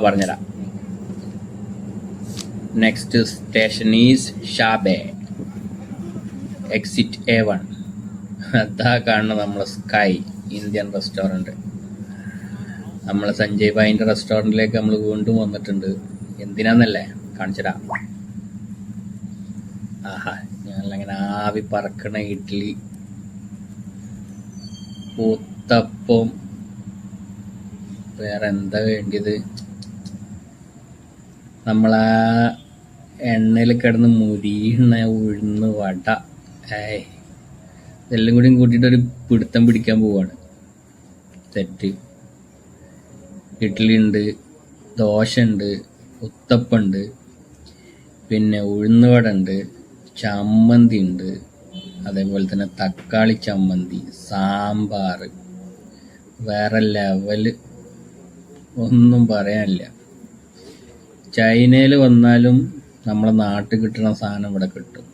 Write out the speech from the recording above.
പറഞ്ഞുതരാം. Next station is ഷാബെ, exit A1. അതാ കാണുന്ന നമ്മളെ സ്കൈ ഇന്ത്യൻ റെസ്റ്റോറൻറ്റ്. നമ്മളെ സഞ്ജയ് ഭായിൻ്റെ റെസ്റ്റോറൻറ്റിലേക്ക് നമ്മൾ വീണ്ടും വന്നിട്ടുണ്ട്. എന്തിനാന്നല്ലേ കാണിച്ചരാ. ആഹാ, ഞങ്ങളങ്ങനെ ആവി പറക്കണ ഇഡ്ഡലി, ഊത്തപ്പം, വേറെ എന്താ വേണ്ടിയത്, നമ്മളാ എണ്ണയിൽ കിടന്ന് മുരിയണ ഉഴുന്ന് വട, ഇതെല്ലാം കൂടിയും കൂട്ടിയിട്ടൊരു പിടുത്തം പിടിക്കാൻ പോവാണ്. സെറ്റ്. ഇഡ്ഡലി ഉണ്ട്, ദോശ ഉണ്ട്, ഉത്തപ്പുണ്ട്, പിന്നെ ഉഴുന്നുവട ഉണ്ട്, ചമ്മന്തി ഉണ്ട്, അതേപോലെ തന്നെ തക്കാളി ചമ്മന്തി, സാമ്പാർ, വേറെ ലെവല്, ഒന്നും പറയാനില്ല. ചൈനയിൽ വന്നാലും നമ്മളെ നാട്ടിൽ കിട്ടുന്ന സാധനം ഇവിടെ കിട്ടും.